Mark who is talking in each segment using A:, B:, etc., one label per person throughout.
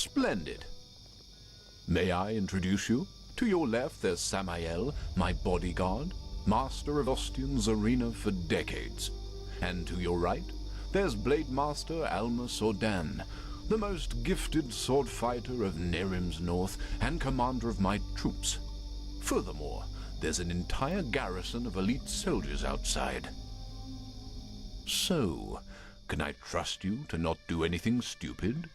A: Splendid. May I introduce you? To your left, there's Samael, my bodyguard, master of Ostian's arena for decades. And to your right, there's Blade Master Alma Sordan, the most gifted sword fighter of Nerim's north and commander of my troops. Furthermore, there's an entire garrison of elite soldiers outside. So, can I trust you to not do anything stupid?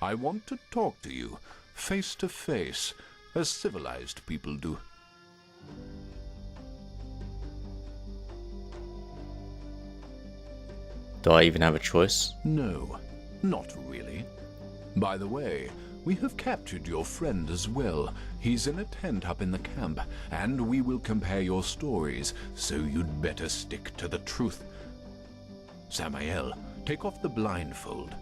A: I want to talk to you, face to face, as civilized people do.
B: Do I even have a choice?
A: No, not really. By the way, we have captured your friend as well. He's in a tent up in the camp, and we will compare your stories, so you'd better stick to the truth. Samael, take off the blindfold.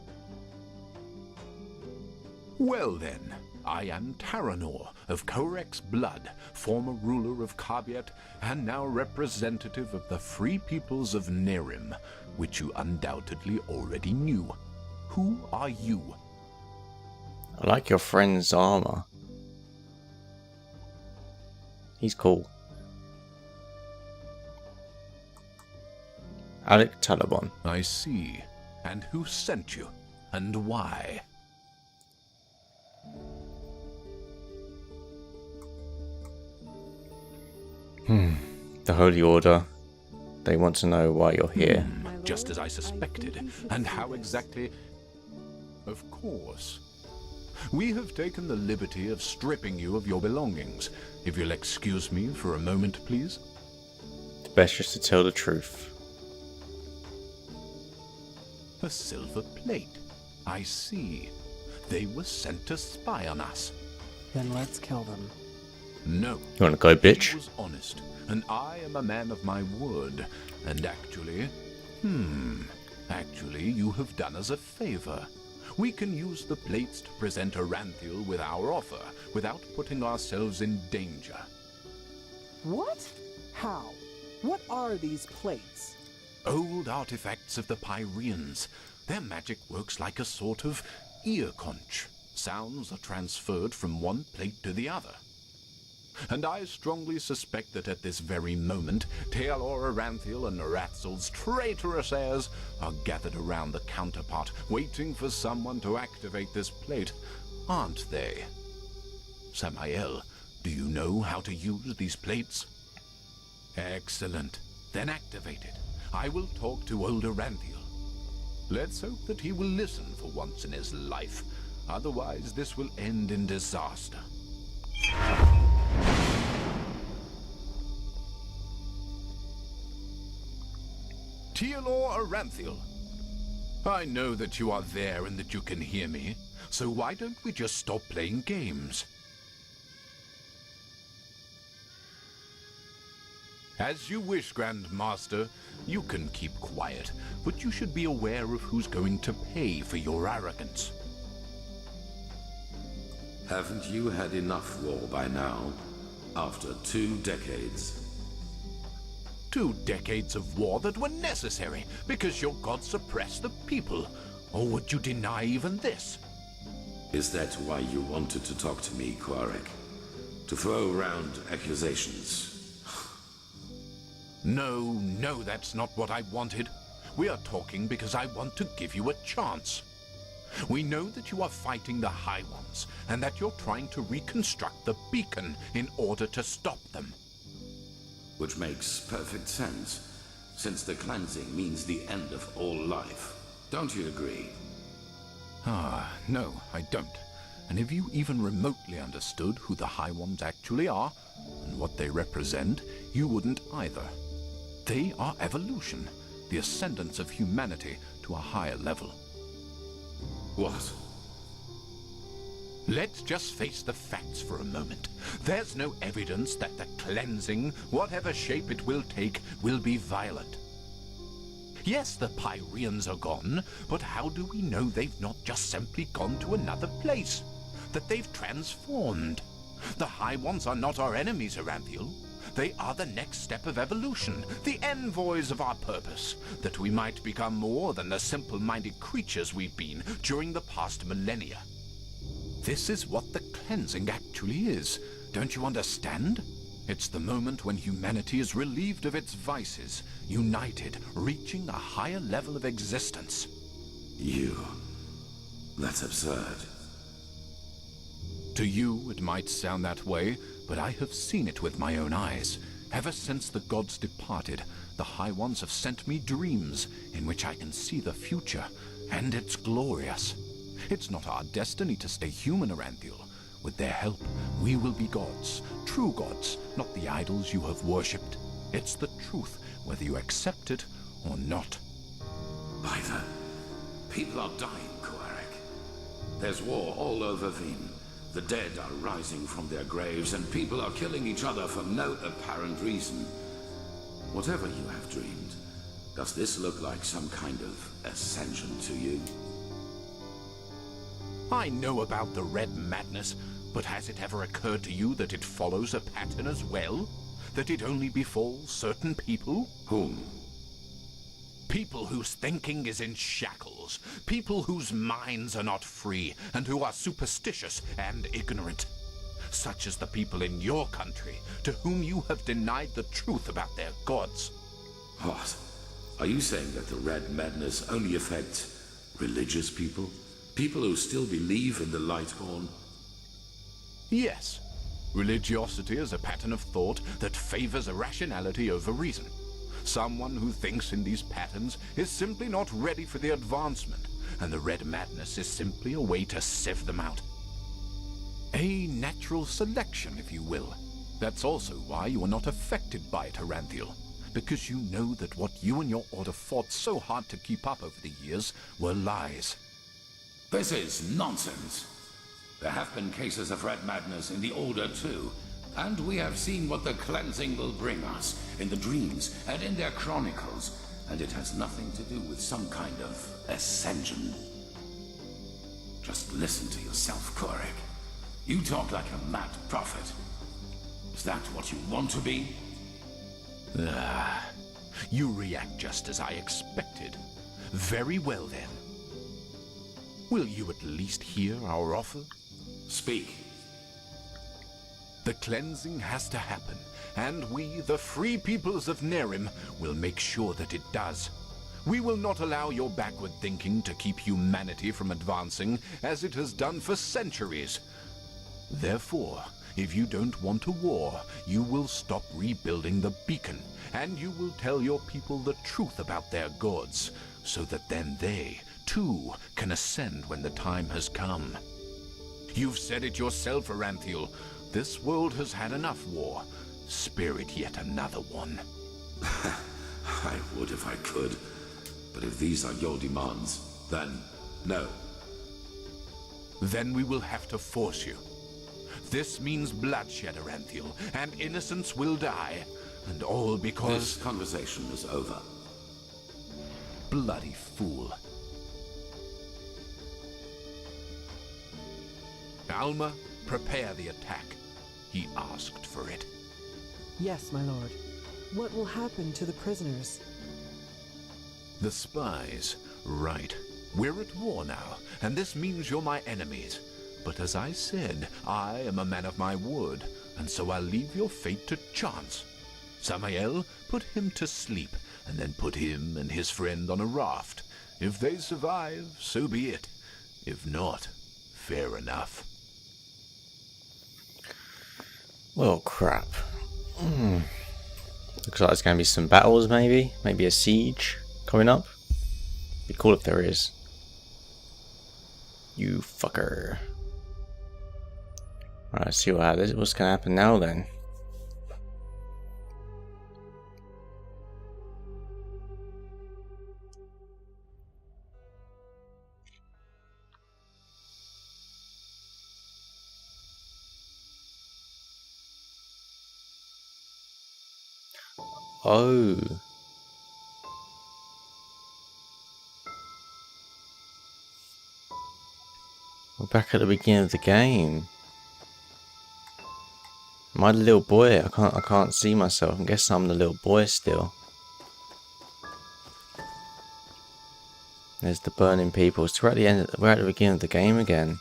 A: Well then, I am Taranor of Korek's blood, former ruler of Kabiet, and now representative of the free peoples of Nerim, which you undoubtedly already knew. Who are you?
B: I like your friend's armor. He's cool. Alec Talabon.
A: I see. And who sent you? And why?
B: The Holy Order. They want to know why you're here.
A: Just as I suspected. And how exactly? Of course. We have taken the liberty of stripping you of your belongings. If you'll excuse me for a moment, please.
B: It's best just to tell the truth.
A: A silver plate. I see. They were sent to spy on us.
C: Then let's kill them.
A: No.
B: You wanna go, bitch?
A: He was honest, and I am a man of my word. And actually, you have done us a favor. We can use the plates to present Aranthiel with our offer, without putting ourselves in danger.
C: What? How? What are these plates?
A: Old artifacts of the Pyreans. Their magic works like a sort of ear conch. Sounds are transferred from one plate to the other. And I strongly suspect that at this very moment, Tealor Aranthiel and Noratzel's traitorous heirs are gathered around the counterpart, waiting for someone to activate this plate, aren't they? Samael, do you know how to use these plates? Excellent. Then activate it. I will talk to old Aranthiel. Let's hope that he will listen for once in his life. Otherwise, this will end in disaster. Tealor Aranthiel. I know that you are there and that you can hear me, so why don't we just stop playing games? As you wish, Grand Master. You can keep quiet, but you should be aware of who's going to pay for your arrogance.
D: Haven't you had enough war by now? After 2 decades.
A: 2 decades of war that were necessary because your god suppressed the people. Or would you deny even this?
D: Is that why you wanted to talk to me, Quarek? To throw around accusations?
A: No, that's not what I wanted. We are talking because I want to give you a chance. We know that you are fighting the High Ones, and that you're trying to reconstruct the beacon in order to stop them.
D: Which makes perfect sense, since the cleansing means the end of all life. Don't you agree?
A: No, I don't. And if you even remotely understood who the High Ones actually are, and what they represent, you wouldn't either. They are evolution, the ascendance of humanity to a higher level.
D: What?
A: Let's just face the facts for a moment. There's no evidence that the cleansing, whatever shape it will take, will be violent. Yes, the Pyreans are gone, but how do we know they've not just simply gone to another place? That they've transformed? The High Ones are not our enemies, Aranthiel. They are the next step of evolution, the envoys of our purpose, that we might become more than the simple-minded creatures we've been during the past millennia. This is what the cleansing actually is. Don't you understand? It's the moment when humanity is relieved of its vices, united, reaching a higher level of existence.
D: That's absurd.
A: To you, it might sound that way, but I have seen it with my own eyes. Ever since the gods departed, the High Ones have sent me dreams in which I can see the future, and it's glorious. It's not our destiny to stay human, Aranthiel. With their help, we will be gods, true gods, not the idols you have worshipped. It's the truth, whether you accept it or not.
D: By the... people are dying, Koarik. There's war all over Veen. The dead are rising from their graves, and people are killing each other for no apparent reason. Whatever you have dreamed, does this look like some kind of ascension to you?
A: I know about the Red Madness, but has it ever occurred to you that it follows a pattern as well? That it only befalls certain people?
D: Whom?
A: People whose thinking is in shackles. People whose minds are not free, and who are superstitious and ignorant. Such as the people in your country, to whom you have denied the truth about their gods.
D: What? Are you saying that the Red Madness only affects religious people? People who still believe in the Lighthorn?
A: Yes. Religiosity is a pattern of thought that favors irrationality over reason. Someone who thinks in these patterns is simply not ready for the advancement, and the Red Madness is simply a way to sieve them out. A natural selection, if you will. That's also why you are not affected by it, Aranthiel, because you know that what you and your order fought so hard to keep up over the years were lies.
D: This is nonsense. There have been cases of Red Madness in the Order too, and we have seen what the cleansing will bring us in the dreams and in their chronicles, and it has nothing to do with some kind of ascension. Just listen to yourself, Korik. You talk like a mad prophet. Is that what you want to be?
A: You react just as I expected. Very well then. Will you at least hear our offer?
D: Speak.
A: The cleansing has to happen, and we, the free peoples of Nerim, will make sure that it does. We will not allow your backward thinking to keep humanity from advancing, as it has done for centuries. Therefore, if you don't want a war, you will stop rebuilding the beacon, and you will tell your people the truth about their gods, so that then they, too, can ascend when the time has come. You've said it yourself, Aranthiel. This world has had enough war. Spare it yet another one.
D: I would if I could, but if these are your demands, then no.
A: Then we will have to force you. This means bloodshed, Aranthiel, and innocents will die, and all because...
D: This conversation is over.
A: Bloody fool. Alma, prepare the attack. He asked for it.
C: Yes, my lord. What will happen to the prisoners?
A: The spies. Right. We're at war now, and this means you're my enemies. But as I said, I am a man of my word, and so I'll leave your fate to chance. Samael, put him to sleep, and then put him and his friend on a raft. If they survive, so be it. If not, fair enough.
B: Well, crap. Looks like there's going to be some battles, maybe. Maybe a siege coming up. Be cool if there is. You fucker. Alright, let's see what's going to happen now then. Oh. We're back at the beginning of the game. Am I the little boy? I can't see myself. I guess I'm the little boy still. There's the burning people. So we're at the beginning of the game again.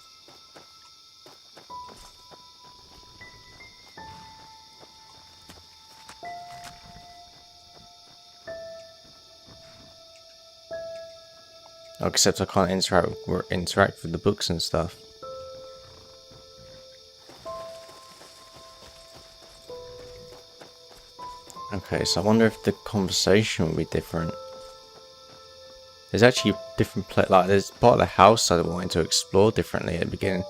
B: Except I can't interact with the books and stuff. Okay, so I wonder if the conversation will be different. There's actually different like there's part of the house I wanted to explore differently at the beginning.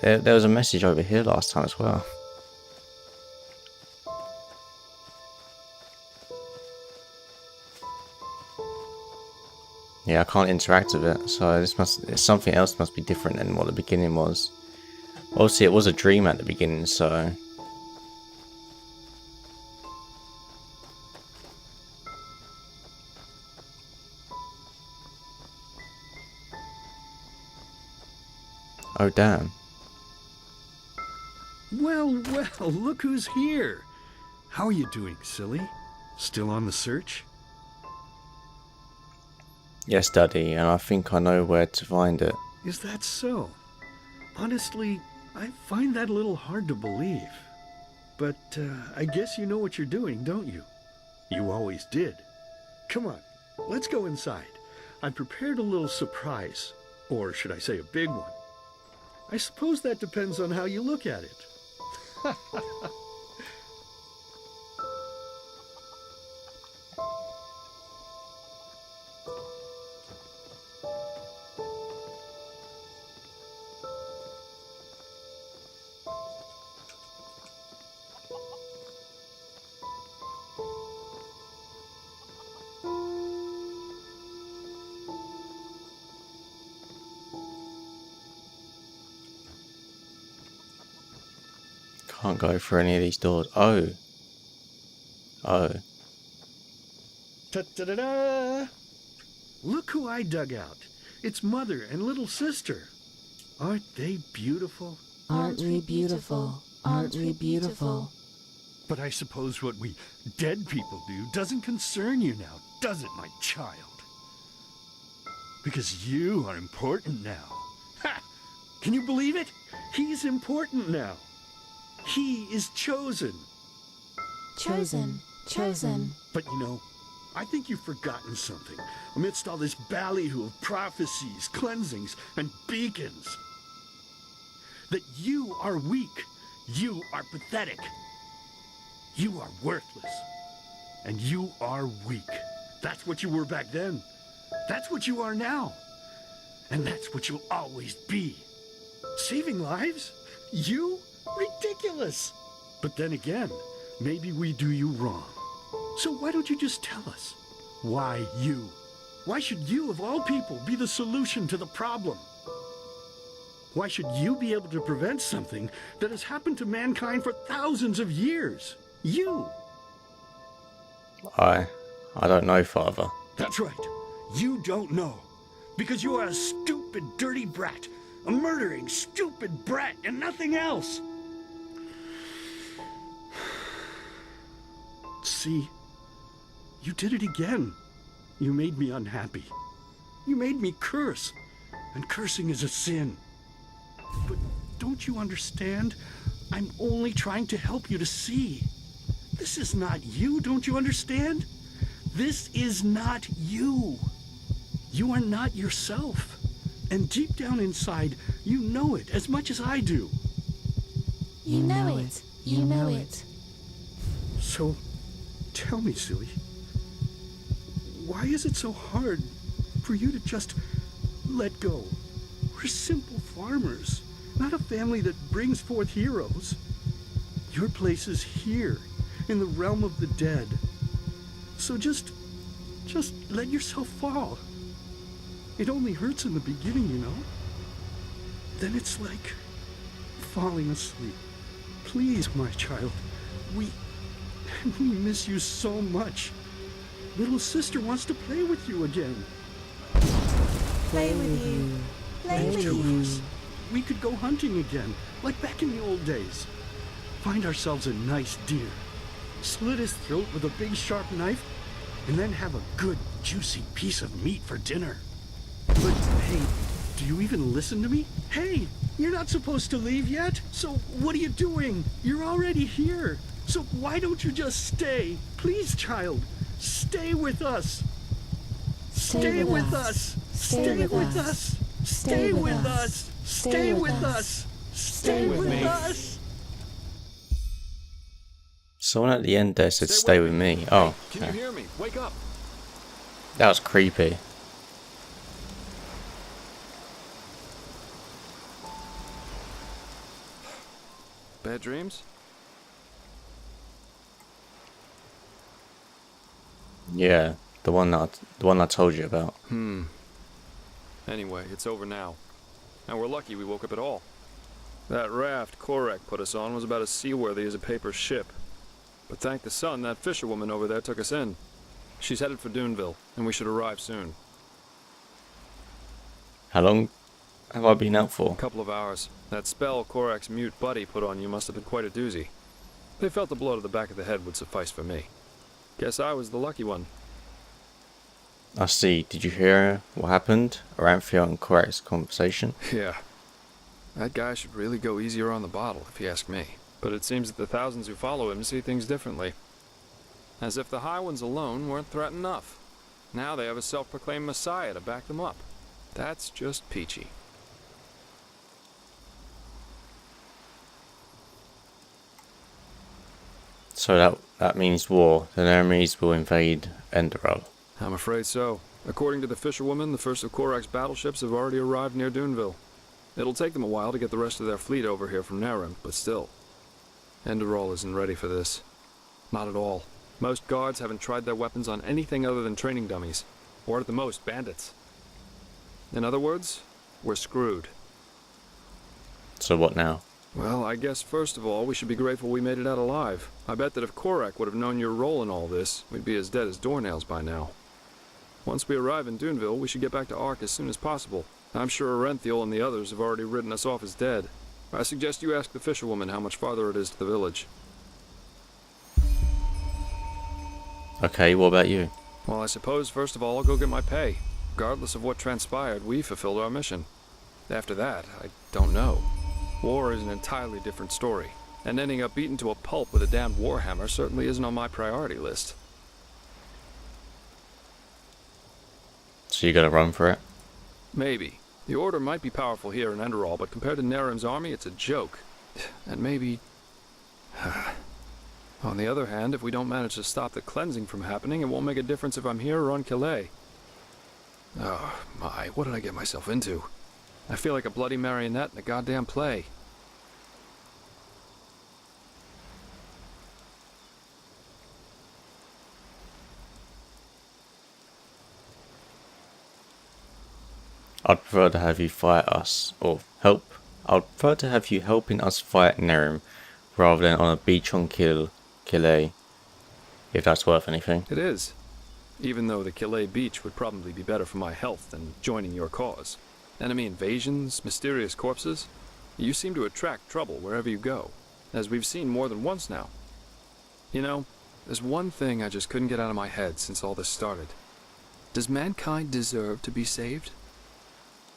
B: There was a message over here last time as well. Yeah, I can't interact with it, so something else must be different than what the beginning was. Obviously, it was a dream at the beginning, so. Oh, damn.
E: Well, well, look who's here. How are you doing, silly? Still on the search?
B: Yes, Daddy, and I think I know where to find it.
E: Is that so? Honestly, I find that a little hard to believe. But I guess you know what you're doing, don't you? You always did. Come on, let's go inside. I prepared a little surprise. Or should I say a big one? I suppose that depends on how you look at it.
B: Can't go through any of these doors. Oh. Oh.
E: Ta-da-da-da! Look who I dug out. It's Mother and little sister. Aren't they beautiful?
C: Aren't we beautiful? Aren't we beautiful?
E: But I suppose what we dead people do doesn't concern you now, does it, my child? Because you are important now. Ha! Can you believe it? He's important now. He is chosen.
F: Chosen.
E: But you know, I think you've forgotten something amidst all this ballyhoo of prophecies, cleansings, and beacons. That you are weak. You are pathetic. You are worthless. And you are weak. That's what you were back then. That's what you are now. And that's what you'll always be. Saving lives? You? Ridiculous! But then again, maybe we do you wrong. So why don't you just tell us? Why you? Why should you, of all people, be the solution to the problem? Why should you be able to prevent something that has happened to mankind for thousands of years? You!
B: I don't know, Father.
E: That's right. You don't know. Because you are a stupid, dirty brat. A murdering, stupid brat and nothing else. See, you did it again. You made me unhappy. You made me curse. And cursing is a sin. But don't you understand? I'm only trying to help you to see. This is not you, don't you understand? This is not you. You are not yourself. And deep down inside, you know it as much as I do.
F: You know it. You know it.
E: So, tell me, silly, why is it so hard for you to just let go? We're simple farmers, not a family that brings forth heroes. Your place is here, in the realm of the dead. So just let yourself fall. It only hurts in the beginning, you know? Then it's like falling asleep. Please, my child, we miss you so much. Little sister wants to play with you again.
F: Play with you. Play with you.
E: We could go hunting again, like back in the old days. Find ourselves a nice deer, slit his throat with a big sharp knife, and then have a good juicy piece of meat for dinner. But hey, do you even listen to me? Hey, you're not supposed to leave yet, so what are you doing? You're already here. So why don't you just stay? Please, child, stay with us. Stay with us. Stay with us. Stay with us. Stay with us. Stay with us.
B: Someone at the end there said stay with me. Oh,
G: Can you hear me? Wake up.
B: that was creepy.
G: Bad dreams?
B: Yeah, the one I told you about.
G: Anyway, it's over now. And we're lucky we woke up at all. That raft Korek put us on was about as seaworthy as a paper ship. But thank the sun, that fisherwoman over there took us in. She's headed for Duneville, and we should arrive soon.
B: How long have I been out for?
G: A couple of hours. That spell Korek's mute buddy put on you must have been quite a doozy. They felt a blow to the back of the head would suffice for me. Guess I was the lucky one.
B: I see. Did you hear what happened? Aranthio and Korek's conversation?
G: Yeah. That guy should really go easier on the bottle, if you ask me. But it seems that the thousands who follow him see things differently. As if the High Ones alone weren't threat enough. Now they have a self-proclaimed messiah to back them up. That's just peachy.
B: So that means war. The enemies will invade Enderal.
G: I'm afraid so. According to the fisherwoman, the first of Korak's battleships have already arrived near Duneville. It'll take them a while to get the rest of their fleet over here from Narim, but still. Enderal isn't ready for this. Not at all. Most guards haven't tried their weapons on anything other than training dummies. Or at the most, bandits. In other words, we're screwed.
B: So what now?
G: Well, I guess first of all, we should be grateful we made it out alive. I bet that if Korak would have known your role in all this, we'd be as dead as doornails by now. Once we arrive in Duneville, we should get back to Ark as soon as possible. I'm sure Arenthiel and the others have already written us off as dead. I suggest you ask the fisherwoman how much farther it is to the village.
B: Okay, what about you?
G: Well, I suppose first of all I'll go get my pay. Regardless of what transpired, we fulfilled our mission. After that, I don't know. War is an entirely different story, and ending up beaten to a pulp with a damned warhammer certainly isn't on my priority list.
B: So you gotta run for it?
G: Maybe. The Order might be powerful here in Enderal, but compared to Narim's army, it's a joke. And maybe... On the other hand, if we don't manage to stop the cleansing from happening, it won't make a difference if I'm here or on Calais. Oh, my, what did I get myself into? I feel like a bloody marionette in a goddamn play.
B: I'd prefer to have you fight us, or help. I'd prefer to have you helping us fight Narim, rather than on a beach on Calais, if that's worth anything.
G: It is. Even though the Calais beach would probably be better for my health than joining your cause. Enemy invasions, mysterious corpses. You seem to attract trouble wherever you go, as we've seen more than once now. You know, there's one thing I just couldn't get out of my head since all this started. Does mankind deserve to be saved?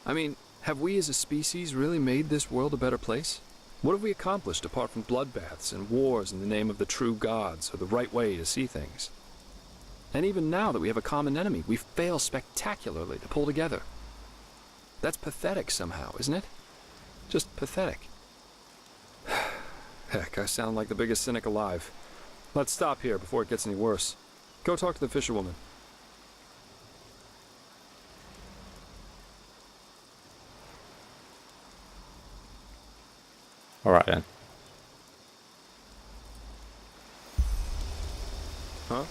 G: I mean, have we as a species really made this world a better place? What have we accomplished apart from bloodbaths and wars in the name of the true gods or the right way to see things? And even now that we have a common enemy, we fail spectacularly to pull together. That's pathetic somehow, isn't it? Just pathetic. Heck, I sound like the biggest cynic alive. Let's stop here before it gets any worse. Go talk to the fisherwoman.
B: Alright then.
G: Huh?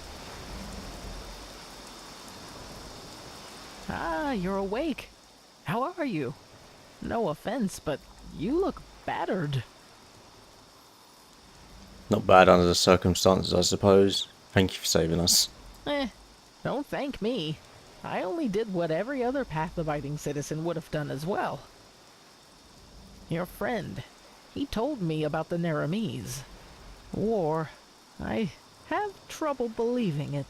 F: Ah, you're awake. How are you? No offense, but you look battered.
B: Not bad under the circumstances, I suppose. Thank you for saving us.
F: Don't thank me. I only did what every other path-abiding citizen would have done as well. Your friend, he told me about the Naramese. War. I have trouble believing it.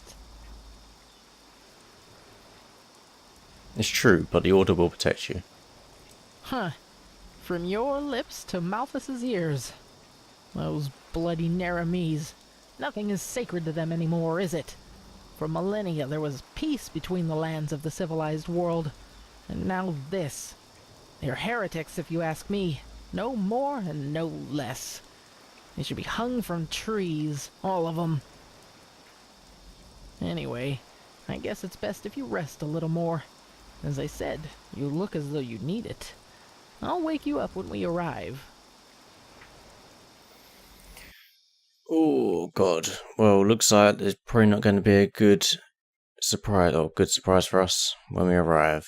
B: It's true, but the Order will protect you.
F: Huh. From your lips to Malthus's ears. Those bloody Naramese. Nothing is sacred to them anymore, is it? For millennia there was peace between the lands of the civilized world. And now this. They're heretics, if you ask me. No more and no less. They should be hung from trees, all of them. Anyway, I guess it's best if you rest a little more. As I said, you look as though you need it. I'll wake you up when we arrive.
B: Oh god. Well, looks like there's probably not going to be a good surprise for us when we arrive.